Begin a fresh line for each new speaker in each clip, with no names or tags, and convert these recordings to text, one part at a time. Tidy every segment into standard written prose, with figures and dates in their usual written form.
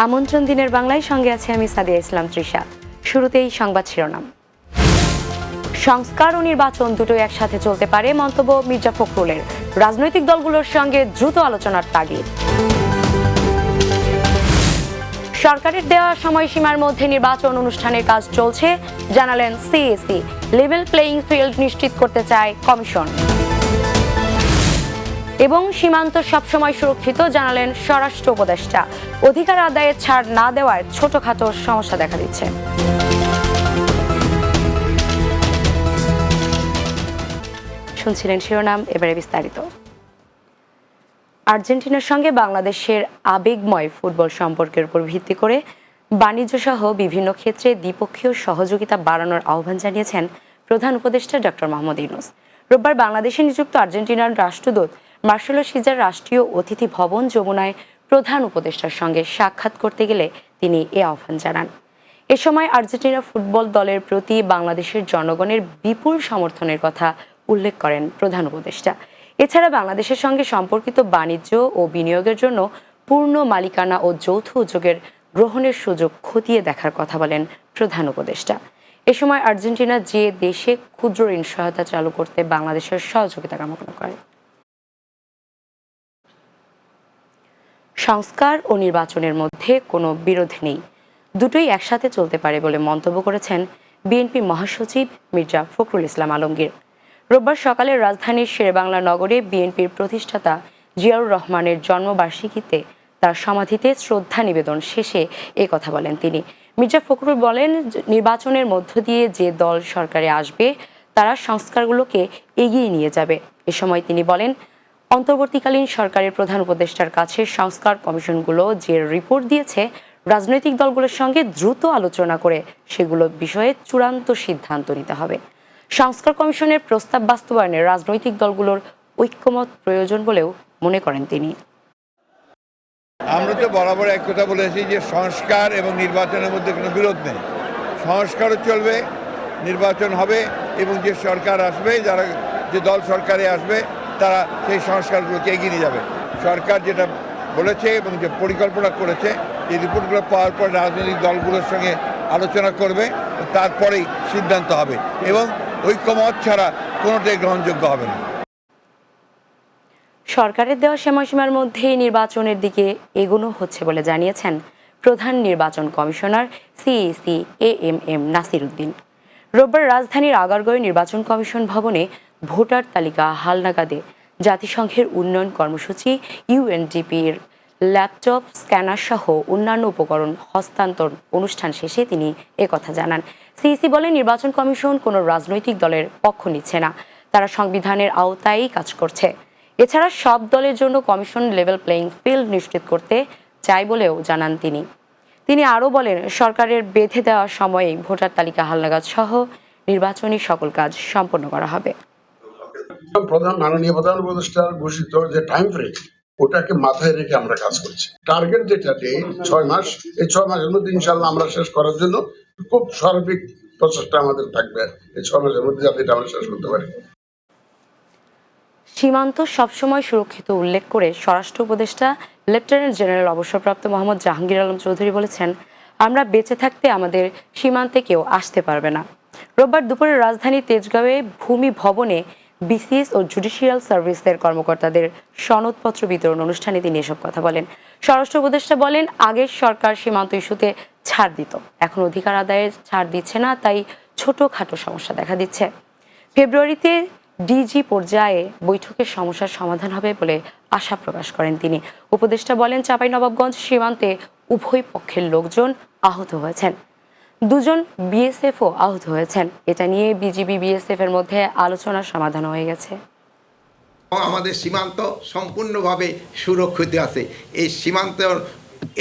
আমন্ত্রণ দিনের বাংলায়, সঙ্গে আছে আমি সাদিয়া ইসলাম তৃষা। শুরুতেই সংবাদ শিরোনাম। সংস্কার ও নির্বাচন দুটোই একসাথে চলতে পারে, মন্তব্য মির্জা ফখরুলের। রাজনৈতিক দলগুলোর সঙ্গে দ্রুত আলোচনার তাগিদ। সরকারের দেওয়া সময়সীমার মধ্যে নির্বাচন অনুষ্ঠানের কাজ চলছে, জানালেন সিএসি। লেভেল প্লেইং ফিল্ড নিশ্চিত করতে চায় কমিশন। এবং সীমান্ত সবসময় সুরক্ষিত, জানালেন স্বরাষ্ট্র উপদেষ্টা। অধিকার আদায়ে ছাড় না দেওয়ার ছোটখাটো সমস্যা দেখা দিচ্ছে। শুনছিলেন শিরোনাম, এবারে বিস্তারিত। আর্জেন্টিনার সঙ্গে বাংলাদেশের আবেগময় ফুটবল সম্পর্কের উপর ভিত্তি করে বাণিজ্য সহ বিভিন্ন ক্ষেত্রে দ্বিপক্ষীয় সহযোগিতা বাড়ানোর আহ্বান জানিয়েছেন প্রধান উপদেষ্টা ডক্টর মোহাম্মদ ইউনূস। রোববার বাংলাদেশে নিযুক্ত আর্জেন্টিনার রাষ্ট্রদূত মার্সেলো সিজার রাষ্ট্রীয় অতিথি ভবন যমুনায় প্রধান উপদেষ্টার সঙ্গে সাক্ষাৎ করতে গেলে তিনি এ আহ্বান জানান। এ সময় আর্জেন্টিনা ফুটবল দলের প্রতি বাংলাদেশের জনগণের বিপুল সমর্থনের কথা উল্লেখ করেন প্রধান উপদেষ্টা। এছাড়া বাংলাদেশের সঙ্গে সম্পর্কিত বাণিজ্য ও বিনিয়োগের জন্য পূর্ণ মালিকানা ও যৌথ উদ্যোগের গ্রহণের সুযোগ খতিয়ে দেখার কথা বলেন প্রধান উপদেষ্টা। এ সময় আর্জেন্টিনা যে দেশে ক্ষুদ্র ঋণ সহায়তা চালু করতে বাংলাদেশের সহযোগিতা কামনা করে। সংস্কার ও নির্বাচনের মধ্যে কোনো বিরোধ নেই, দুটোই একসাথে চলতে পারে বলে মন্তব্য করেছেন বিএনপি মহাসচিব মির্জা ফখরুল ইসলাম আলমগীর। রোববার সকালে রাজধানীর শেরেবাংলা নগরে বিএনপির প্রতিষ্ঠাতা জিয়াউর রহমানের জন্মবার্ষিকীতে তার সমাধিতে শ্রদ্ধা নিবেদন শেষে এ কথা বলেন তিনি। মির্জা ফখরুল বলেন, নির্বাচনের মধ্য দিয়ে যে দল সরকারে আসবে তারা সংস্কারগুলোকে এগিয়ে নিয়ে যাবে। এ সময় তিনি বলেন, অন্তর্বর্তীকালীন সরকারের প্রধান উপদেষ্টার কাছে সংস্কার কমিশনগুলো যে রিপোর্ট দিয়েছে, রাজনৈতিক দলগুলোর সঙ্গে দ্রুত আলোচনা করে সেগুলো বিষয়ে চূড়ান্ত সিদ্ধান্ত নিতে হবে। সংস্কার কমিশনের প্রস্তাব বাস্তবায়নে রাজনৈতিক দলগুলোর ঐক্যমত প্রয়োজন বলেও মনে করেন তিনি।
আমরা তো বরাবর এক কথা বলেছি যে সংস্কার এবং নির্বাচনের মধ্যে কোনো বিরোধ নেই। সংস্কারও চলবে, নির্বাচন হবে, এবং যে সরকার আসবে, যে দল সরকারে আসবে তারা সেই সংস্কারগুলোকে এগিয়ে নিয়ে যাবে। সরকার যেটা বলেছে এবং যে পরিকল্পনা করেছে, এই রিপোর্টগুলো পাওয়ার পর রাজনৈতিক দলগুলোর সঙ্গে আলোচনা করবে, তারপরেই সিদ্ধান্ত হবে, এবং ঐক্যমত ছাড়া কোনোটাই গ্রহণযোগ্য হবে না।
সরকারের দেওয়া সময়সীমার মধ্যেই নির্বাচনের দিকে এগোনো হচ্ছে বলে জানিয়েছেন প্রধান নির্বাচন commissioner CEC AMM Nasir Uddin. রোববার রাজধানীর আগারগাঁওয়ে নির্বাচন কমিশন ভবনে ভোটার তালিকা হালনাগাদে জাতিসংঘের উন্নয়ন কর্মসূচি ইউএনডিপির ল্যাপটপ, স্ক্যানার সহ অন্যান্য উপকরণ হস্তান্তর অনুষ্ঠান শেষে তিনি একথা জানান। সিইসি বলেন, নির্বাচন কমিশন কোনো রাজনৈতিক দলের পক্ষ নিচ্ছে না, তারা সংবিধানের আওতায়ই কাজ করছে। এছাড়া সব দলের জন্য কমিশন লেভেল প্লেইং ফিল্ড নিশ্চিত করতে চায় বলেও জানান তিনি। তিনি আরও বলেন, সরকারের বেঁধে দেওয়া সময়ে ভোটার তালিকা হালনাগাদ সহ নির্বাচনী সকল কাজ সম্পন্ন করা হবে।
মাননীয় প্রধান উপদেষ্টার ঘোষিত যে টাইম ফ্রেম, ওটাকে মাথায় রেখে আমরা কাজ করছি। টার্গেট যেটা 6 মাস, এই 6 মাসের মধ্যে ইনশাল্লাহ আমরা শেষ করার জন্য খুব সার্বিক প্রচেষ্টা আমাদের থাকবে, এই 6 মাসের মধ্যে যাতে এটা আমরা শেষ করতে পারি।
সীমান্ত সবসময় সুরক্ষিত উল্লেখ করে স্বরাষ্ট্র উপদেষ্টা লেফটেন্যান্ট জেনারেল অবসরপ্রাপ্ত মোহাম্মদ জাহাঙ্গীর আলম চৌধুরী বলেছেন, আমরা বেঁচে থাকতে আমাদের সীমান্তে কেউ আসতে পারবে না। রোববার দুপুরে রাজধানী তেজগাঁওয়ে ভূমি ভবনে বিসিএস ও জুডিশিয়াল সার্ভিসের কর্মকর্তাদের সনদপত্র বিতরণ অনুষ্ঠানে তিনি এসব কথা বলেন। স্বরাষ্ট্র উপদেষ্টা বলেন, আগের সরকার সীমান্ত ইস্যুতে ছাড় দিত, এখন অধিকার আদায়ে ছাড় দিচ্ছে না, তাই ছোটখাটো সমস্যা দেখা দিচ্ছে। ফেব্রুয়ারিতে ডিজি পর্যায়ে বৈঠকের সমস্যার সমাধান হবে বলে আশা প্রকাশ করেন তিনি। উপদেষ্টা বলেন, চাঁপাইনবাবগঞ্জ সীমান্তে উভয় পক্ষের লোকজন আহত হয়েছেন, 2 জন বিএসএফও আহত হয়েছেন। এটা নিয়ে বিজিবি বিএসএফ এর মধ্যে আলোচনার সমাধান হয়ে গেছে।
আমাদের সীমান্ত সম্পূর্ণভাবে সুরক্ষিত আছে। এই সীমান্তর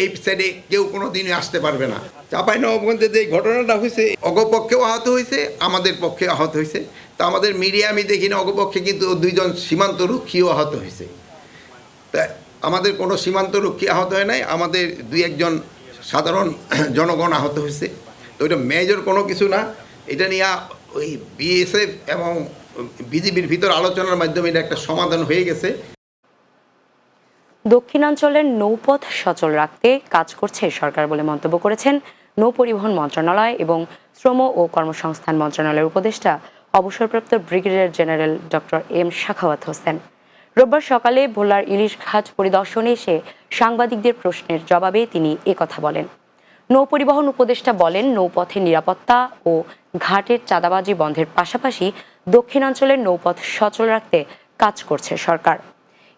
এই সাইডে কেউ কোনো দিনই আসতে পারবে না। চাঁপাইনবাবগঞ্জে যে ঘটনাটা হয়েছে, অগপক্ষেও আহত হয়েছে, আমাদের পক্ষে আহত হয়েছে। তা আমাদের মিডিয়া আমি দেখি না, অগপক্ষে কিন্তু 2 জন সীমান্তরক্ষীও আহত হয়েছে। তা আমাদের কোনো সীমান্তরক্ষী আহত হয় নাই, আমাদের 2-1 জন সাধারণ জনগণ আহত হয়েছে। তো এটা মেজর কোনো কিছু না। এটা নিয়ে ওই বিএসএফ এবং বিজিবির ভিতর আলোচনার মাধ্যমে এটা একটা সমাধান হয়ে গেছে।
দক্ষিণাঞ্চলের নৌপথ সচল রাখতে কাজ করছে সরকার বলে মন্তব্য করেছেন নৌ পরিবহন মন্ত্রণালয় এবং শ্রম ও কর্মসংস্থান মন্ত্রণালয়ের উপদেষ্টা অবসরপ্রাপ্ত brigadier general doctor M Sakhawat Hossain. রোববার সকালে ভোলার ইলিশ ঘাট পরিদর্শনে এসে সাংবাদিকদের প্রশ্নের জবাবে তিনি একথা বলেন। নৌ পরিবহন উপদেষ্টা বলেন, নৌপথের নিরাপত্তা ও ঘাটের চাঁদাবাজি বন্ধের পাশাপাশি দক্ষিণাঞ্চলের নৌপথ সচল রাখতে কাজ করছে সরকার।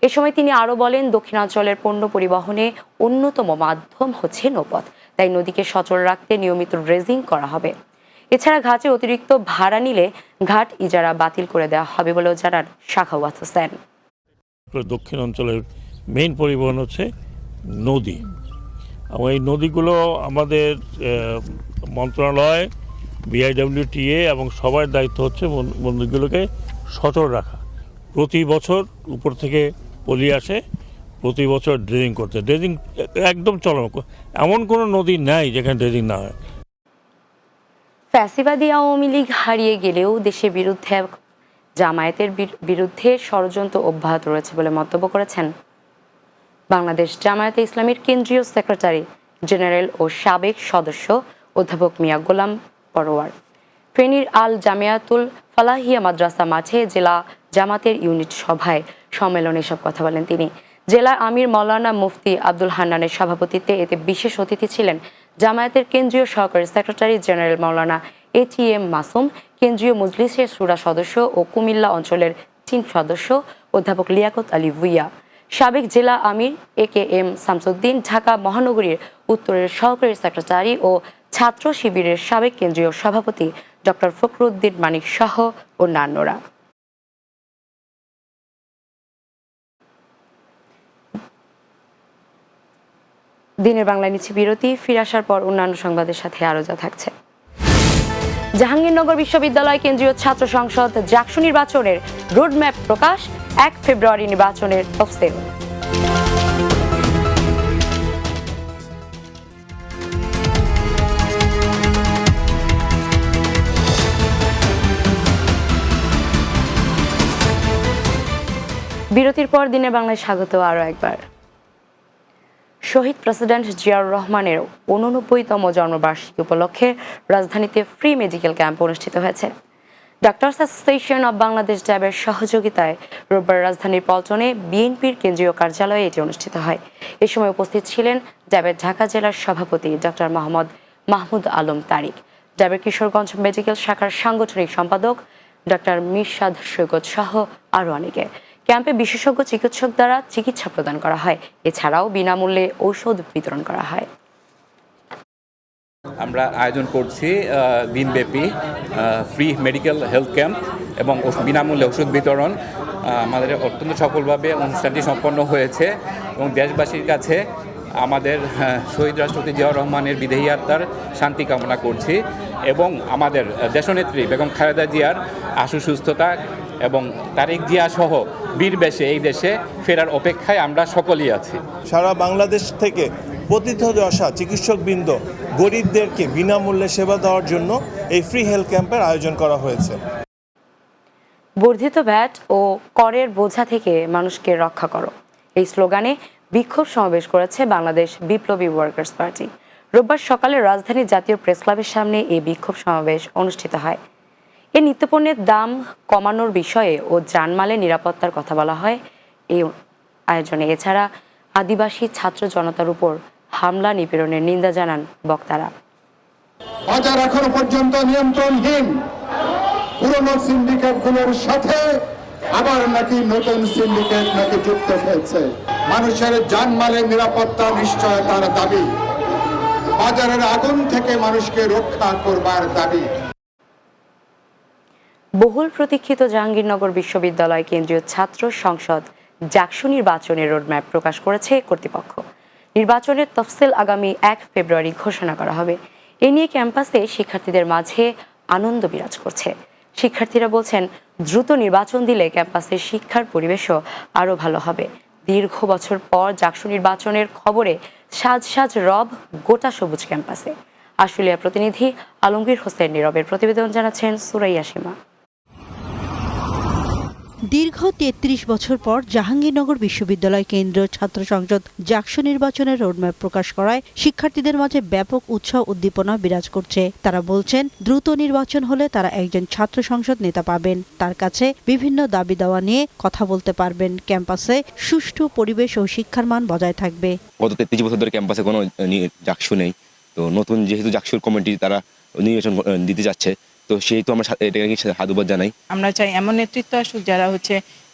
এ সময় তিনি আরও বলেন, দক্ষিণাঞ্চলের পণ্য পরিবহনে অন্যতম মাধ্যম হচ্ছে নৌপথ, তাই নদীকে সচল রাখতে নিয়মিত ড্রেজিং করা হবে। এছাড়া ঘাটে অতিরিক্ত ভাড়া নিলে ঘাট ইজারা বাতিল করে দেওয়া হবে বলেও জানান সাখাওয়াত হোসেন।
দক্ষিণ অঞ্চলের মেইন পরিবহন হচ্ছে নদী, এবং এই নদীগুলো আমাদের মন্ত্রণালয়, বিআইডব্লিউটিএ এবং সবার দায়িত্ব হচ্ছে নদীগুলোকে সচল রাখা। প্রতি বছর উপর থেকে পলি আসে, প্রতি বছর ড্রেজিং করতে, ড্রেজিং একদম চলমান। এমন কোনো নদী নাই যেখানে ড্রেজিং না হয়।
ফ্যাসিবাদী আওয়ামী লীগ হারিয়ে গেলেও দেশের বিরুদ্ধে জামায়াতের বিরুদ্ধে ষড়যন্ত্র অব্যাহত রয়েছে বলে মন্তব্য করেছেন বাংলাদেশ জামায়াতে ইসলামীর কেন্দ্রীয় সেক্রেটারি জেনারেল ও সাবেক সদস্য অধ্যাপক মিয়া গোলাম পরোয়ার। ফেনীর আল জামিয়াতুল ফালাহিয়া মাদ্রাসা মাঠে জেলা জামাতের ইউনিট সভায় সম্মেলনে এসব কথা বলেন তিনি। জেলা আমির মাওলানা মুফতি আব্দুল হান্নানের সভাপতিত্বে এতে বিশেষ অতিথি ছিলেন জামায়াতের কেন্দ্রীয় সহকারী সেক্রেটারি জেনারেল মাওলানা ATM মাসুম, কেন্দ্রীয় মজলিসের শুরা সদস্য ও কুমিল্লা অঞ্চলের টিম সদস্য অধ্যাপক লিয়াকত আলী ভুইয়া, সাবেক জেলা আমির AKM শামসুদ্দিন, ঢাকা মহানগরীর উত্তরের সহকারী সেক্রেটারি ও ছাত্র শিবিরের সাবেক কেন্দ্রীয় সভাপতি ডক্টর ফখরুদ্দিন মানিক সহ অন্যান্যরা। দিনের বাংলায় নিচ্ছে বিরতি, ফিরে আসার পর অন্যান্য সংবাদের সাথে আরও যা থাকছে। জাহাঙ্গীরনগর বিশ্ববিদ্যালয় কেন্দ্রীয় ছাত্র সংসদ জাকসু নির্বাচনের রোডম্যাপ প্রকাশ, 1 ফেব্রুয়ারি নির্বাচনের তফসিল। বিরতির পর দিনের বাংলায় স্বাগত আরও একবার। শহীদ প্রেসিডেন্ট জিয়াউর রহমানের 89তম জন্মবার্ষিকী উপলক্ষে রাজধানীতে ফ্রি মেডিকেল ক্যাম্প অনুষ্ঠিত হয়েছে। ডাক্তার্স অ্যাসোসিয়েশন অব বাংলাদেশ ড্যাবের সহযোগিতায় রোববার রাজধানীর পল্টনে বিএনপির কেন্দ্রীয় কার্যালয়ে এটি অনুষ্ঠিত হয়। এ সময় উপস্থিত ছিলেন ড্যাবের ঢাকা জেলার সভাপতি ডক্টর মোহাম্মদ মাহমুদ আলম তারিক, ড্যাবের কিশোরগঞ্জ মেডিকেল শাখার সাংগঠনিক সম্পাদক ডক্টর মিরশাদ সৈকত সহ আরও অনেকে। ক্যাম্পে বিশেষজ্ঞ চিকিৎসক দ্বারা চিকিৎসা প্রদান করা হয়। এছাড়াও বিনামূল্যে ঔষধ বিতরণ করা হয়।
আমরা আয়োজন করছি দিনব্যাপী ফ্রি মেডিকেল হেলথ ক্যাম্প এবং বিনামূল্যে ওষুধ বিতরণ। আমাদের অত্যন্ত সফলভাবে অনুষ্ঠানটি সম্পন্ন হয়েছে এবং দেশবাসীর কাছে আমাদের শহীদ রাষ্ট্রপতি জিয়াউর রহমানের বিদেহী আত্মার শান্তি কামনা করছি এবং আমাদের দেশনেত্রী বেগম খালেদা জিয়ার আশু সুস্থতা এবং তারেক জিয়া সহ বীর বেশে এই দেশে ফেরার অপেক্ষায় আমরা সকলেই আছি।
সারা বাংলাদেশ থেকে প্রথিতযশা চিকিৎসকবৃন্দ গরিবদেরকে বিনামূল্যে সেবা দেওয়ার জন্য এই ফ্রি হেলথ ক্যাম্পের আয়োজন করা হয়েছে।
বর্ধিত ভ্যাট ও করের বোঝা থেকে মানুষকে রক্ষা করো, এই স্লোগানে বিক্ষোভ সমাবেশ করেছে বাংলাদেশ বিপ্লবী ওয়ার্কার্স পার্টি। রোববার সকালে রাজধানীর জাতীয় প্রেস ক্লাবের সামনে এই বিক্ষোভ সমাবেশ অনুষ্ঠিত হয়। এই নিত্যপণ্যের দাম কমানোর বিষয়ে ও জানমালের নিরাপত্তার কথা বলা হয় এই আয়োজনে। এছাড়া আদিবাসী ছাত্র জনতার উপর হামলা নিপীড়নের নিন্দা জানান বক্তারা।
বাজার এখনো পর্যন্ত নিয়ন্ত্রণহীন, পুরনো সিন্ডিকেটগুলোর সাথে আবার নাকি নতুন সিন্ডিকেট নাকি যুক্ত হয়েছে। মানুষের জানমালের নিরাপত্তা নিশ্চয়তার দাবি, বাজারের আগুন থেকে মানুষকে রক্ষা করবার দাবি।
বহুল প্রতীক্ষিত জাহাঙ্গীরনগর বিশ্ববিদ্যালয় কেন্দ্রীয় ছাত্র সংসদ জাকসু নির্বাচনের রোডম্যাপ প্রকাশ করেছে কর্তৃপক্ষ। নির্বাচনের তফসিল আগামী 1 ফেব্রুয়ারি ঘোষণা করা হবে। এ নিয়ে ক্যাম্পাসে শিক্ষার্থীদের মাঝে আনন্দ বিরাজ করছে। শিক্ষার্থীরা বলছেন, দ্রুত নির্বাচন দিলে ক্যাম্পাসের শিক্ষার পরিবেশও আরও ভালো হবে। দীর্ঘ বছর পর জাকসু নির্বাচনের খবরে সাজ সাজ রব গোটা সবুজ ক্যাম্পাসে। আশুলিয়া প্রতিনিধি আলমগীর হোসেন নীরবের প্রতিবেদন জানাচ্ছেন সুরাইয়া সীমা।
দীর্ঘ ৩৩ বছর পর জাহাঙ্গীরনগর বিশ্ববিদ্যালয় কেন্দ্রীয় ছাত্র সংসদ জাকসু নির্বাচনের রোডম্যাপ প্রকাশ করায় শিক্ষার্থীদের মাঝে ব্যাপক উৎসাহ উদ্দীপনা বিরাজ করছে। তারা বলছেন, দ্রুত নির্বাচন হলে তারা একজন ছাত্র সংসদ নেতা পাবেন, তার কাছে বিভিন্ন দাবি দাওয়া নিয়ে কথা বলতে পারবেন, ক্যাম্পাসে সুষ্ঠু পরিবেশ ও শিক্ষার মান বজায় থাকবে।
গত 33 বছর ধরে ক্যাম্পাসে কোনো জাকসু নেই, তো নতুন যেহেতু জাকসুর কমিটি তারা নির্বাচন দিতে যাচ্ছে, তো সেই তো আমরা এটাকে সাধুবাদ জানাই।
আমরা চাই এমন নেতৃত্ব আসুক যারা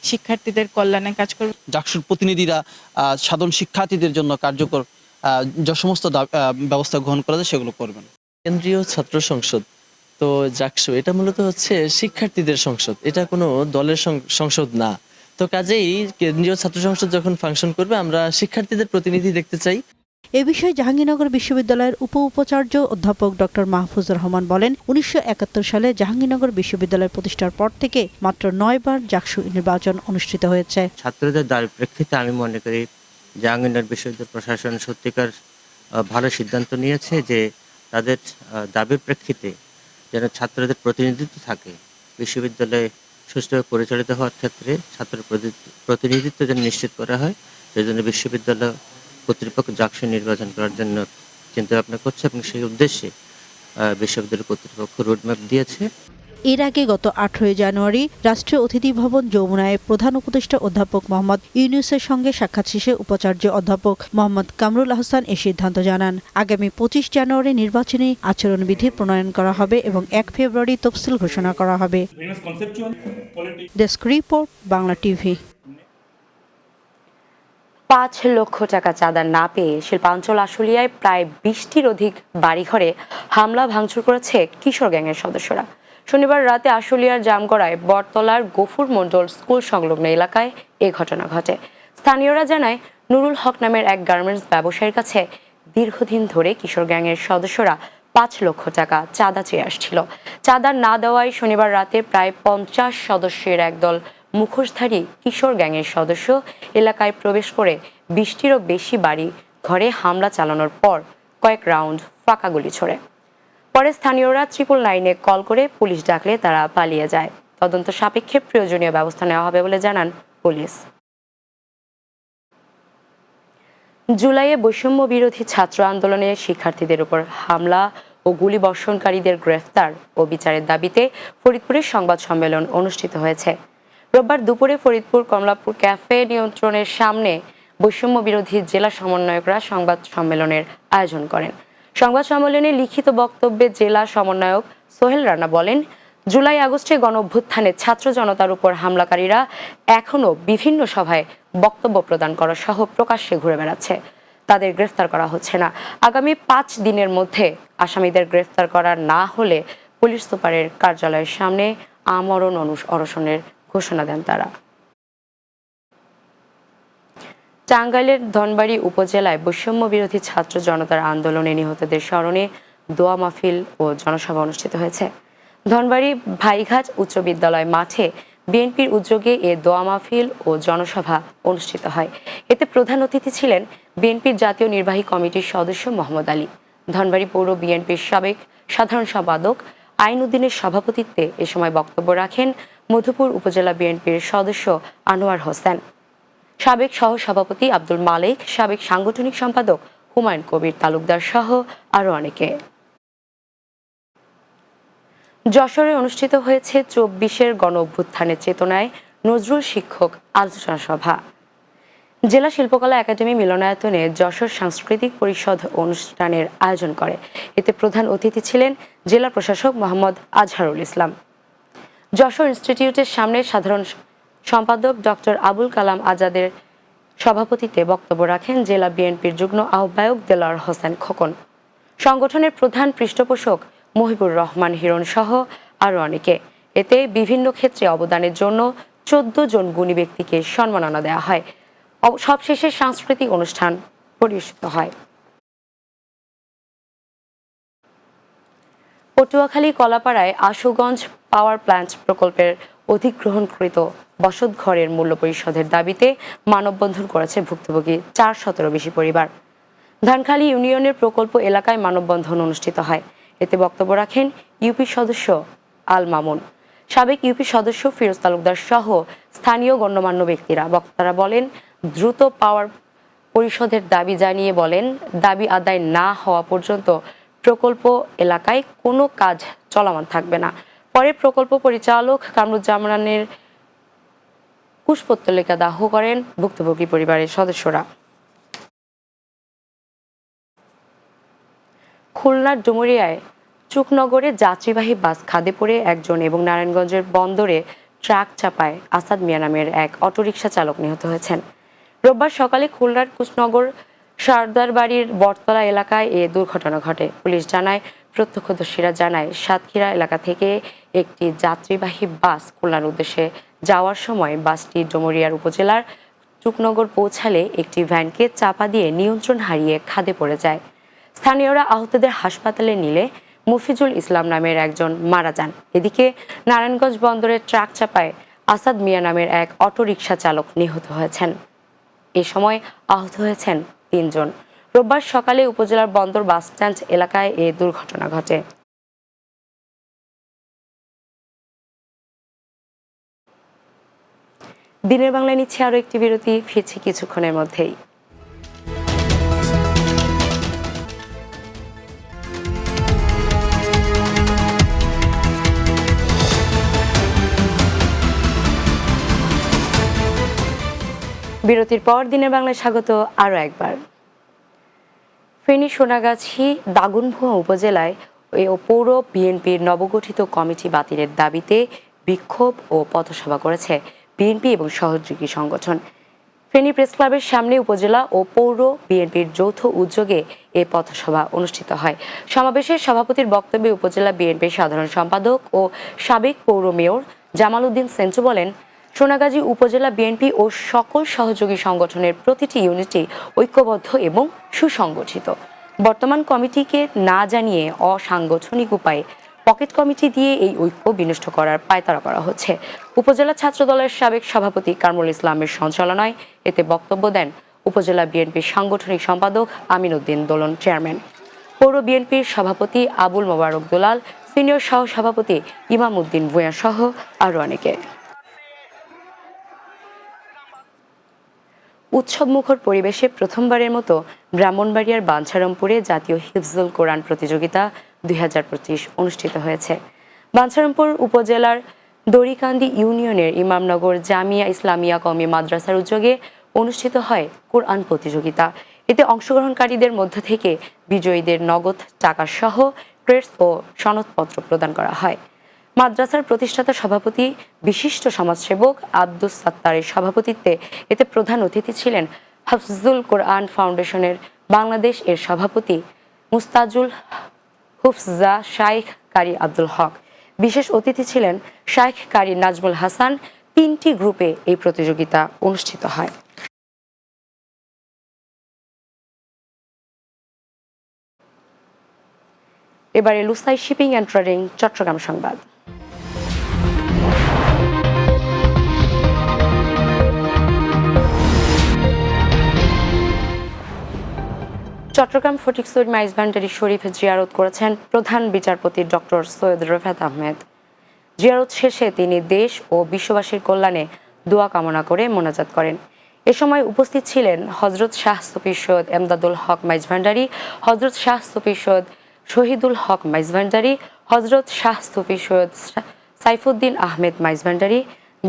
শিক্ষার্থীদের কল্যাণে কাজ করবে।
জাকসুর প্রতিনিধিরা সাধারণ শিক্ষার্থীদের জন্য কার্যকর যে সমস্ত ব্যবস্থা গ্রহণ করা যায় সেগুলো করবেন।
কেন্দ্রীয় ছাত্র সংসদ তো জাকসু এটা মূলত শিক্ষার্থীদের সংসদ, এটা কোনো দলের সংসদ না। তো কাজেই কেন্দ্রীয় ছাত্র সংসদ যখন ফাংশন করবে আমরা শিক্ষার্থীদের প্রতিনিধি দেখতে চাই।
এ বিষয়ে জাহাঙ্গীরনগর বিশ্ববিদ্যালয়ের উপাচার্য অধ্যাপক ডক্টর মাহফুজুর রহমান বলেন, ১৯৭১ সালে জাহাঙ্গীরনগর বিশ্ববিদ্যালয় প্রতিষ্ঠার পর থেকে মাত্র ৯ বার জাকসু নির্বাচন অনুষ্ঠিত হয়েছে।
ছাত্রদের দাবির প্রেক্ষিতে আমি মনে করি জাহাঙ্গীরনগর বিশ্ববিদ্যালয় প্রশাসন সত্যিকার ভালো সিদ্ধান্ত নিয়েছে যে তাদের দাবির প্রেক্ষিতে যেন ছাত্রদের প্রতিনিধিত্ব থাকে, বিশ্ববিদ্যালয়ে সুষ্ঠুভাবে পরিচালিত হওয়ার ক্ষেত্রে ছাত্র প্রতিনিধিত্ব যেন নিশ্চিত করা হয়, সেই জন্য বিশ্ববিদ্যালয় কর্তৃপক্ষ জাকসু নির্বাচন করার জন্য চিন্তা ভাবনা করছে এবং সেই উদ্দেশ্যে বিশ্ববিদ্যালয় কর্তৃপক্ষ রোডম্যাপ দিয়েছে।
এর আগে গত ১৮ জানুয়ারি রাষ্ট্রীয় অতিথি ভবন যমুনায় প্রধান উপদেষ্টা অধ্যাপক মোহাম্মদ ইউনূসের সঙ্গে সাক্ষাৎ শেষে উপাচার্য অধ্যাপক মোহাম্মদ কামরুল আহসান এই সিদ্ধান্ত জানান। আগামী ২৫ জানুয়ারি নির্বাচনী আচরণবিধি প্রণয়ন করা হবে এবং ১ ফেব্রুয়ারি তফসিল ঘোষণা করা হবে। Desk report, Bangla TV.
৫ লক্ষ টাকা চাঁদা না পেয়ে শিল্পাঞ্চল আশুলিয়ায় প্রায় ২০টির অধিক বাড়িঘরে হামলা ভাঙচুর করেছে কিশোর গ্যাংয়ের সদস্যরা। শনিবার রাতে আশুলিয়ার জামগড়ায় বটতলার গফুর মণ্ডল স্কুল সংলগ্ন এলাকায় এ ঘটনা ঘটে। স্থানীয়রা জানায়, নুরুল হক নামের এক গার্মেন্টস ব্যবসায়ীর কাছে দীর্ঘদিন ধরে কিশোর গ্যাংয়ের সদস্যরা ৫ লক্ষ টাকা চাঁদা চেয়ে আসছিল। চাঁদা না দেওয়ায় শনিবার রাতে প্রায় ৫০ সদস্যের একদল মুখোশধারী কিশোর গ্যাংয়ের সদস্য এলাকায় প্রবেশ করে ২০টিরও বেশি বাড়ি ঘরে হামলা চালানোর পর কয়েক রাউন্ড ফাঁকা গুলি ছোড়ে। পরে স্থানীয়রা 999-এ কল করে পুলিশ ডাকলে তারা পালিয়ে যায়। তদন্ত সাপেক্ষে প্রয়োজনীয় ব্যবস্থা নেওয়া হবে বলে জানান পুলিশ। জুলাইয়ে বৈষম্য বিরোধী ছাত্র আন্দোলনে শিক্ষার্থীদের উপর হামলা ও গুলিবর্ষণকারীদের গ্রেফতার ও বিচারের দাবিতে ফরিদপুরে সংবাদ সম্মেলন অনুষ্ঠিত হয়েছে। রোববার দুপুরে ফরিদপুর কমলাপুর ক্যাফে নিয়ন্ত্রণের সামনে বৈষম্য বিরোধী জেলা সমন্বয়করা সংবাদ সম্মেলনের আয়োজন করেন। সংবাদ সম্মেলনে লিখিত বক্তব্যে জেলা সমন্বয়ক সোহেল রানা বলেন, জুলাই আগস্টে গণঅভ্যুত্থানে ছাত্র জনতার উপর হামলাকারীরা এখনও বিভিন্ন সভায় বক্তব্য প্রদান করা সহ প্রকাশ্যে ঘুরে বেড়াচ্ছে। তাদের গ্রেফতার করা হচ্ছে না। আগামী 5 দিনের মধ্যে আসামিদের গ্রেফতার করা না হলে পুলিশ সুপারের কার্যালয়ের সামনে আমরণ অনশনের ঘোষণা দেন তারা। টাঙ্গাইলের ধনবাড়ী উপজেলায় বৈষম্য বিরোধী ছাত্র জনতার আন্দোলনে নিহতদের স্মরণে দোয়া মাহফিল ও জনসভা অনুষ্ঠিত হয়েছে। ধনবাড়ী ভাইঘাট উচ্চ বিদ্যালয় মাঠে বিএনপির উদ্যোগে এ দোয়া মাহফিল ও জনসভা অনুষ্ঠিত হয়। এতে প্রধান অতিথি ছিলেন বিএনপির জাতীয় নির্বাহী কমিটির সদস্য মোহাম্মদ আলী। ধনবাড়ী পৌর বিএনপির সাবেক সাধারণ সম্পাদক আইন উদ্দিনের সভাপতিত্বে এ সময় বক্তব্য রাখেন মধুপুর উপজেলা বিএনপির সদস্য আনোয়ার হোসেন, সাবেক সহসভাপতি আব্দুল মালিক, সাবেক সাংগঠনিক সম্পাদক হুমায়ুন কবির তালুকদার সহ আরও অনেকে। যশোরে অনুষ্ঠিত হয়েছে 24-এর গণঅভ্যুত্থানের চেতনায় নজরুল শিক্ষক আলোচনা সভা। জেলা শিল্পকলা একাডেমি মিলনায়তনে যশোর সাংস্কৃতিক পরিষদ অনুষ্ঠানের আয়োজন করে। এতে প্রধান অতিথি ছিলেন জেলা প্রশাসক মোহাম্মদ আজহারুল ইসলাম। যশোর ইনস্টিটিউটের সামনে সাধারণ সম্পাদক ডক্টর আবুল কালাম আজাদের সভাপতিত্বে বক্তব্য রাখেন জেলা বিএনপির যুগ্ম আহ্বায়ক দেলোয়ার হোসেন খোকন, সংগঠনের প্রধান পৃষ্ঠপোষক মহিবুর রহমান হিরণ সহ আরও অনেকে। এতে বিভিন্ন ক্ষেত্রে অবদানের জন্য 14 জন গুণী ব্যক্তিকে সম্মাননা দেওয়া হয়। সবশেষে সাংস্কৃতিক অনুষ্ঠান পরিবেশিত হয়। পটুয়াখালী কলাপাড়ায় আশুগঞ্জ পাওয়ার প্ল্যান্ট প্রকল্পের অধিগ্রহণকৃত বসতঘরের মূল্য পরিশোধের দাবিতে মানববন্ধন করেছে ভুক্তভোগী 400-র বেশি পরিবার। ধানখালী ইউনিয়নের প্রকল্প এলাকায় মানববন্ধন অনুষ্ঠিত হয়। এতে বক্তব্য রাখেন ইউপি সদস্য আল মামুন। সাবেক ইউপি সদস্য ফিরোজ তালুকদার সহ স্থানীয় গণ্যমান্য ব্যক্তিরা। বক্তারা বলেন, দ্রুত পাওয়ার পরিশোধের দাবি জানিয়ে বলেন, দাবি আদায় না হওয়া পর্যন্ত প্রকল্প এলাকায় কোনো কাজ চলমান থাকবে না। পরে প্রকল্প পরিচালক কামরুজ্জামানের কুশপুত্তলিকা দাহ করেন ভুক্তভোগী পরিবারের সদস্যরা। খুলনার ডুমুরিয়ায় চুকনগরে যাত্রীবাহী বাস খাদে পড়ে একজন এবং নারায়ণগঞ্জের বন্দরে ট্রাক চাপায় আসাদ মিয়া নামের এক অটোরিকশা চালক নিহত হয়েছেন। রোববার সকালে খুলনার কুশনগর সর্দারবাড়ির বটতলা এলাকায় এ দুর্ঘটনা ঘটে। পুলিশ জানায়, প্রত্যক্ষদর্শীরা জানায়, সাতক্ষীরা এলাকা থেকে একটি যাত্রীবাহী বাস খুলনার উদ্দেশ্যে যাওয়ার সময় বাসটি ডুমুরিয়ার উপজেলার চুকনগর পৌঁছালে একটি ভ্যানকে চাপা দিয়ে নিয়ন্ত্রণ হারিয়ে খাদে পড়ে যায়। স্থানীয়রা আহতদের হাসপাতালে নিলে মফিজুল ইসলাম নামের একজন মারা যান। এদিকে নারায়ণগঞ্জ বন্দরের ট্রাক চাপায় আসাদ মিয়া নামের এক অটোরিকশা চালক নিহত হয়েছেন। এ সময় আহত হয়েছেন ৩ জন। রোববার সকালে উপজেলার বন্দর বাসস্ট্যান্ড এলাকায় এ দুর্ঘটনা ঘটে। দিনের বাংলায় নিচ্ছে আরও একটি বিরতি, ফিরছি কিছুক্ষণের মধ্যেই। বিরতির পর দিনের বাংলায় স্বাগত আরও একবার। ফেনী সোনাগাছি দাগনভূঞা উপজেলায় পৌর বিএনপির নবগঠিত কমিটি বাতিলের দাবিতে বিক্ষোভ ও পথসভা করেছে বিএনপি এবং সহযোগী সংগঠন। ফেনী প্রেস ক্লাবের সামনে উপজেলা ও পৌর বিএনপির যৌথ উদ্যোগে এ পথসভা অনুষ্ঠিত হয়। সমাবেশে সভাপতির বক্তব্যে উপজেলা বিএনপির সাধারণ সম্পাদক ও সাবেক পৌর মেয়র জামাল উদ্দিন সেঞ্চু বলেন, সোনাগাজী উপজেলা বিএনপি ও সকল সহযোগী সংগঠনের প্রতিটি ইউনিটই ঐক্যবদ্ধ এবং সুসংগঠিত। বর্তমান কমিটিকে না জানিয়ে অসাংগঠনিক উপায়ে পকেট কমিটি দিয়ে এই ঐক্য বিনষ্ট করার পায়তারা করা হচ্ছে। উপজেলা ছাত্র দলের সাবেক সভাপতি কামরুল ইসলামের সঞ্চালনায় এতে বক্তব্য দেন উপজেলা বিএনপির সাংগঠনিক সম্পাদক আমিন উদ্দিন দোলন চেয়ারম্যান, পৌর বিএনপির সভাপতি আবুল মোবারক দুলাল, সিনিয়র সহ সভাপতি ইমাম উদ্দিন ভূঁইয়া সহ আরও অনেকে। উৎসবমুখর পরিবেশে প্রথমবারের মতো ব্রাহ্মণবাড়িয়ার বাঞ্ছারামপুরে জাতীয় হিফজুল কোরআন প্রতিযোগিতা 2025 অনুষ্ঠিত হয়েছে। বাঞ্ছারামপুর উপজেলার দড়িকান্দি ইউনিয়নের ইমামনগর জামিয়া ইসলামিয়া কওমি মাদ্রাসার উদ্যোগে অনুষ্ঠিত হয় কোরআন প্রতিযোগিতা। এতে অংশগ্রহণকারীদের মধ্য থেকে বিজয়ীদের নগদ টাকা সহ ক্রেস্ট ও সনদপত্র প্রদান করা হয়। মাদ্রাসার প্রতিষ্ঠাতা সভাপতি বিশিষ্ট সমাজসেবক আব্দুস সাত্তারের সভাপতিত্বে এতে প্রধান অতিথি ছিলেন হাফজুল কোরআন ফাউন্ডেশনের বাংলাদেশ এর সভাপতি মুস্তাজুল হুফজা শাইখ কারি আব্দুল হক। বিশেষ অতিথি ছিলেন শাইখ কারি নাজমুল হাসান। 3টি গ্রুপে এই প্রতিযোগিতা অনুষ্ঠিত হয়। এবারে Lushai shipping and trading Chattogram সংবাদ। চট্টগ্রাম ফটিকছড়ি মাইজভান্ডারি শরীফ জিয়ারত করেছেন প্রধান বিচারপতি ডক্টর সৈয়দ রফাত আহমেদ। জিয়ারত শেষে তিনি দেশ ও বিশ্ববাসীর কল্যাণে দোয়া কামনা করে মোনাজাত করেন। এ সময় উপস্থিত ছিলেন হজরত শাহ সুফি সৈয়দ এমদাদুল হক মাইজভান্ডারি, হজরত শাহ সুফি সৈয়দ শহীদুল হক মাইজভান্ডারি, হজরত শাহ সুফি সৈয়দ সাইফুদ্দিন আহমেদ মাইজভান্ডারি,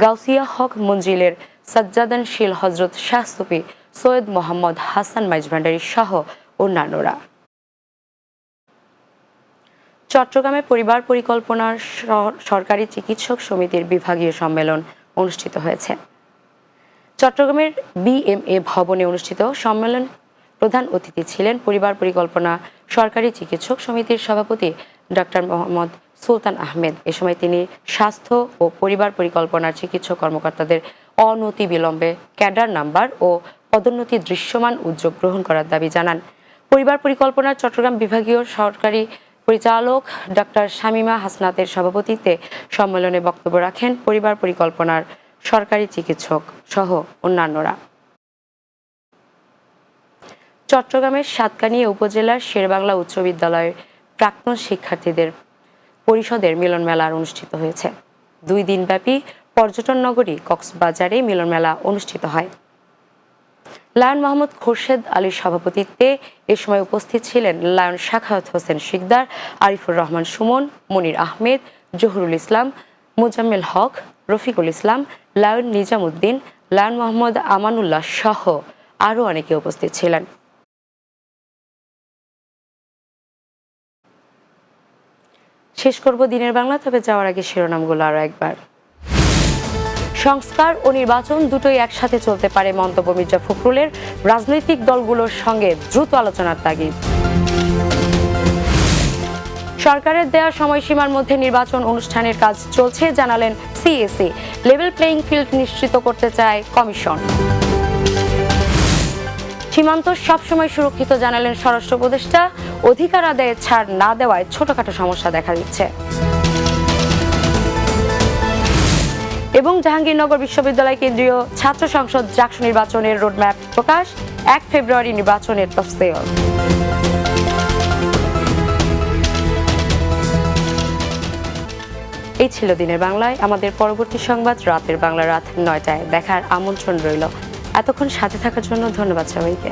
গাউসিয়া হক মঞ্জিলের সাজ্জাদানশীল হজরত শাহ সুফি সৈয়দ মোহাম্মদ হাসান মাইজভান্ডারি সহ অন্যান্যরা। চট্টগ্রামে পরিবার পরিকল্পনার সরকারি চিকিৎসক সমিতির বিভাগীয় সম্মেলন অনুষ্ঠিত হয়েছে। চট্টগ্রামের বিএমএ ভবনে অনুষ্ঠিত সম্মেলন প্রধান অতিথি ছিলেন পরিবার পরিকল্পনা সরকারি চিকিৎসক সমিতির সভাপতি ডক্টর মোহাম্মদ সুলতান আহমেদ। এ সময় তিনি স্বাস্থ্য ও পরিবার পরিকল্পনার চিকিৎসক কর্মকর্তাদের অনতি বিলম্বে ক্যাডার নাম্বার ও পদোন্নতি দৃশ্যমান উদ্যোগ গ্রহণ করার দাবি জানান। পরিবার পরিকল্পনার চট্টগ্রাম বিভাগীয় সরকারি পরিচালক ডক্টর শামিমা হাসনাতের সভাপতিত্বে সম্মেলনে বক্তব্য রাখেন পরিবার পরিকল্পনার সরকারি চিকিৎসক সহ অন্যান্যরা। চট্টগ্রামের সাতকানিয়া উপজেলার শেরবাংলা উচ্চ বিদ্যালয়ের প্রাক্তন শিক্ষার্থীদের পরিষদের মিলন মেলা অনুষ্ঠিত হয়েছে। 2 দিনব্যাপী পর্যটন নগরী কক্সবাজারে মিলন মেলা অনুষ্ঠিত হয়। লায়ন মোহাম্মদ খোরশেদ আলীর সভাপতিত্বে এ সময় উপস্থিত ছিলেন লায়ন শাখাওয়াত হোসেন শিকদার, আরিফুর রহমান সুমন, মনির আহমেদ, জহুরুল ইসলাম, মুজাম্মেল হক, রফিকুল ইসলাম, লায়ন নিজামুদ্দিন, লায়ন মোহাম্মদ আমানুল্লাহ সহ আরও অনেকে উপস্থিত ছিলেন। শেষ করব দিনের বাংলা, তবে যাওয়ার আগে শিরোনামগুলো আরও একবার। সংস্কার ও নির্বাচন দুটোই একসাথে চলতে পারে মন্তব্য মির্জা ফখরুলের, রাজনৈতিক দলগুলোর সঙ্গে দ্রুত আলোচনার তাগিদ। সরকারের দেয়া সময়সীমার মধ্যে নির্বাচন অনুষ্ঠানের কাজ চলছে জানালেন সিএসি, লেভেল প্লেইং ফিল্ড নিশ্চিত করতে চায় কমিশন। সীমান্ত সবসময় সুরক্ষিত জানালেন স্বরাষ্ট্র উপদেষ্টা, অধিকার আদায়ে ছাড় না দেওয়ায় ছোটখাটো সমস্যা দেখা দিচ্ছে। এবং জাহাঙ্গীরনগর বিশ্ববিদ্যালয় কেন্দ্রীয় ছাত্র সংসদ জাকসু নির্বাচনের রোডম্যাপ প্রকাশ, 1 ফেব্রুয়ারি নির্বাচনের তফসিল। এই ছিল দিনের বাংলায়। আমাদের পরবর্তী সংবাদ রাতের বাংলা রাত 9টায় দেখার আমন্ত্রণ রইল। এতক্ষণ সাথে থাকার জন্য ধন্যবাদ সবাইকে।